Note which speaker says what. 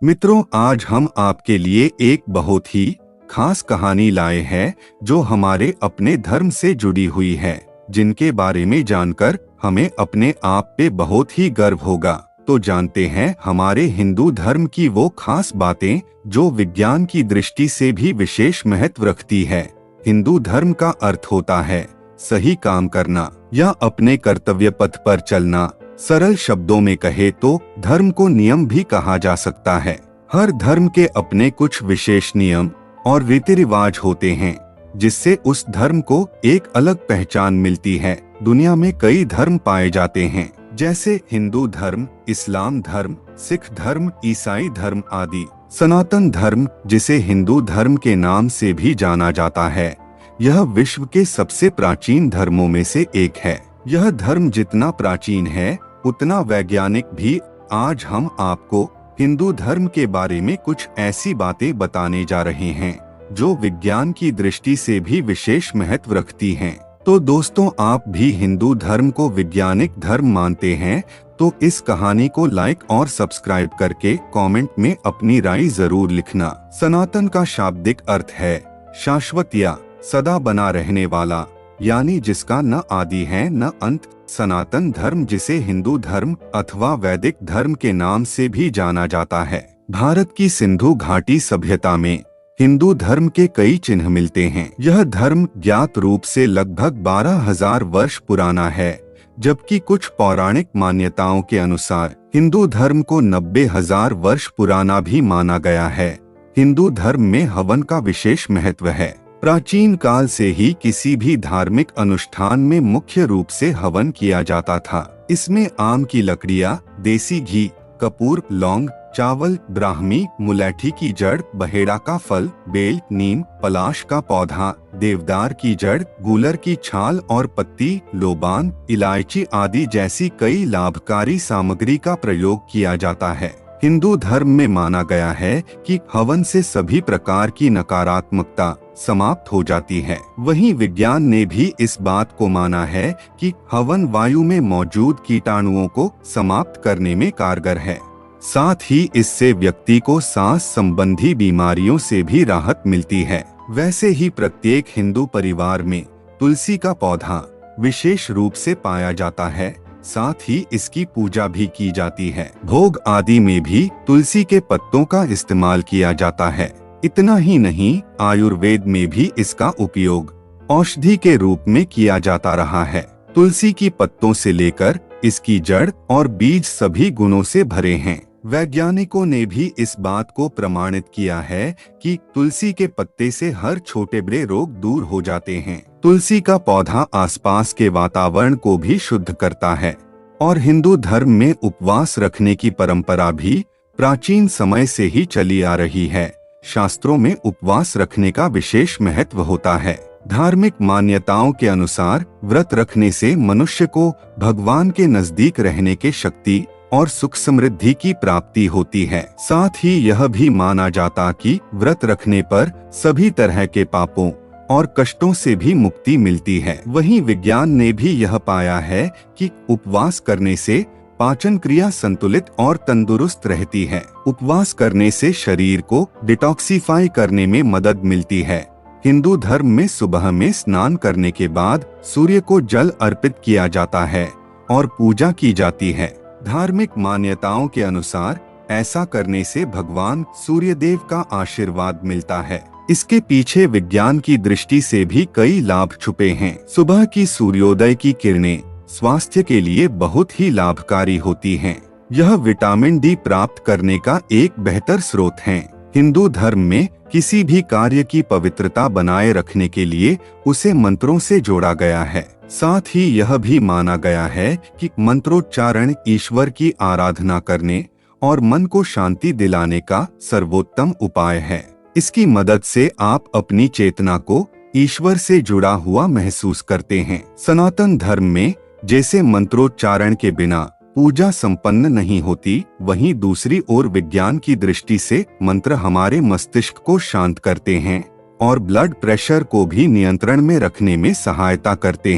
Speaker 1: मित्रों, आज हम आपके लिए एक बहुत ही खास कहानी लाए हैं जो हमारे अपने धर्म से जुड़ी हुई है, जिनके बारे में जानकर हमें अपने आप पे बहुत ही गर्व होगा। तो जानते हैं हमारे हिंदू धर्म की वो खास बातें जो विज्ञान की दृष्टि से भी विशेष महत्व रखती है। हिंदू धर्म का अर्थ होता है सही काम करना या अपने कर्तव्य पथ पर चलना। सरल शब्दों में कहे तो धर्म को नियम भी कहा जा सकता है। हर धर्म के अपने कुछ विशेष नियम और रीति रिवाज होते हैं जिससे उस धर्म को एक अलग पहचान मिलती है। दुनिया में कई धर्म पाए जाते हैं, जैसे हिंदू धर्म, इस्लाम धर्म, सिख धर्म, ईसाई धर्म आदि। सनातन धर्म, जिसे हिंदू धर्म के नाम से भी जाना जाता है, यह विश्व के सबसे प्राचीन धर्मों में से एक है। यह धर्म जितना प्राचीन है उतना वैज्ञानिक भी। आज हम आपको हिंदू धर्म के बारे में कुछ ऐसी बातें बताने जा रहे हैं जो विज्ञान की दृष्टि से भी विशेष महत्व रखती हैं। तो दोस्तों, आप भी हिंदू धर्म को वैज्ञानिक धर्म मानते हैं तो इस कहानी को लाइक और सब्सक्राइब करके कमेंट में अपनी राय जरूर लिखना। सनातन का शाब्दिक अर्थ है शाश्वत या सदा बना रहने वाला, यानी जिसका न आदि है न अंत। सनातन धर्म, जिसे हिंदू धर्म अथवा वैदिक धर्म के नाम से भी जाना जाता है, भारत की सिंधु घाटी सभ्यता में हिंदू धर्म के कई चिन्ह मिलते हैं। यह धर्म ज्ञात रूप से लगभग 12,000 वर्ष पुराना है, जबकि कुछ पौराणिक मान्यताओं के अनुसार हिंदू धर्म को 90,000 वर्ष पुराना भी माना गया है। हिंदू धर्म में हवन का विशेष महत्व है। प्राचीन काल से ही किसी भी धार्मिक अनुष्ठान में मुख्य रूप से हवन किया जाता था। इसमें आम की लकड़ियाँ, देसी घी, कपूर, लौंग, चावल, ब्राह्मी, मुलैठी की जड़, बहेड़ा का फल, बेल, नीम, पलाश का पौधा, देवदार की जड़, गूलर की छाल और पत्ती, लोबान, इलायची आदि जैसी कई लाभकारी सामग्री का प्रयोग किया जाता है। हिंदू धर्म में माना गया है कि हवन से सभी प्रकार की नकारात्मकता समाप्त हो जाती है। वहीं विज्ञान ने भी इस बात को माना है कि हवन वायु में मौजूद कीटाणुओं को समाप्त करने में कारगर है। साथ ही इससे व्यक्ति को सांस संबंधी बीमारियों से भी राहत मिलती है। वैसे ही प्रत्येक हिंदू परिवार में तुलसी का पौधा विशेष रूप से पाया जाता है। साथ ही इसकी पूजा भी की जाती है। भोग आदि में भी तुलसी के पत्तों का इस्तेमाल किया जाता है। इतना ही नहीं, आयुर्वेद में भी इसका उपयोग औषधि के रूप में किया जाता रहा है। तुलसी की पत्तों से लेकर इसकी जड़ और बीज सभी गुणों से भरे हैं। वैज्ञानिकों ने भी इस बात को प्रमाणित किया है कि तुलसी के पत्ते से हर छोटे बड़े रोग दूर हो जाते हैं। तुलसी का पौधा आसपास के वातावरण को भी शुद्ध करता है। और हिंदू धर्म में उपवास रखने की परंपरा भी प्राचीन समय से ही चली आ रही है। शास्त्रों में उपवास रखने का विशेष महत्व होता है। धार्मिक मान्यताओं के अनुसार व्रत रखने से मनुष्य को भगवान के नजदीक रहने की शक्ति और सुख समृद्धि की प्राप्ति होती है। साथ ही यह भी माना जाता कि व्रत रखने पर सभी तरह के पापों और कष्टों से भी मुक्ति मिलती है। वहीं विज्ञान ने भी यह पाया है कि उपवास करने से पाचन क्रिया संतुलित और तंदुरुस्त रहती है। उपवास करने से शरीर को डिटॉक्सिफाई करने में मदद मिलती है। हिंदू धर्म में सुबह में स्नान करने के बाद सूर्य को जल अर्पित किया जाता है और पूजा की जाती है। धार्मिक मान्यताओं के अनुसार ऐसा करने से भगवान सूर्यदेव का आशीर्वाद मिलता है। इसके पीछे विज्ञान की दृष्टि से भी कई लाभ छुपे हैं। सुबह की सूर्योदय की किरणें स्वास्थ्य के लिए बहुत ही लाभकारी होती हैं। यह विटामिन डी प्राप्त करने का एक बेहतर स्रोत है। हिंदू धर्म में किसी भी कार्य की पवित्रता बनाए रखने के लिए उसे मंत्रों से जोड़ा गया है। साथ ही यह भी माना गया है कि मंत्रोच्चारण ईश्वर की आराधना करने और मन को शांति दिलाने का सर्वोत्तम उपाय है। इसकी मदद से आप अपनी चेतना को ईश्वर से जुड़ा हुआ महसूस करते हैं। सनातन धर्म में जैसे मंत्रोच्चारण के बिना पूजा संपन्न नहीं होती, वहीं दूसरी ओर विज्ञान की दृष्टि से मंत्र हमारे मस्तिष्क को शांत करते हैं और ब्लड प्रेशर को भी नियंत्रण में रखने में सहायता करते हैं।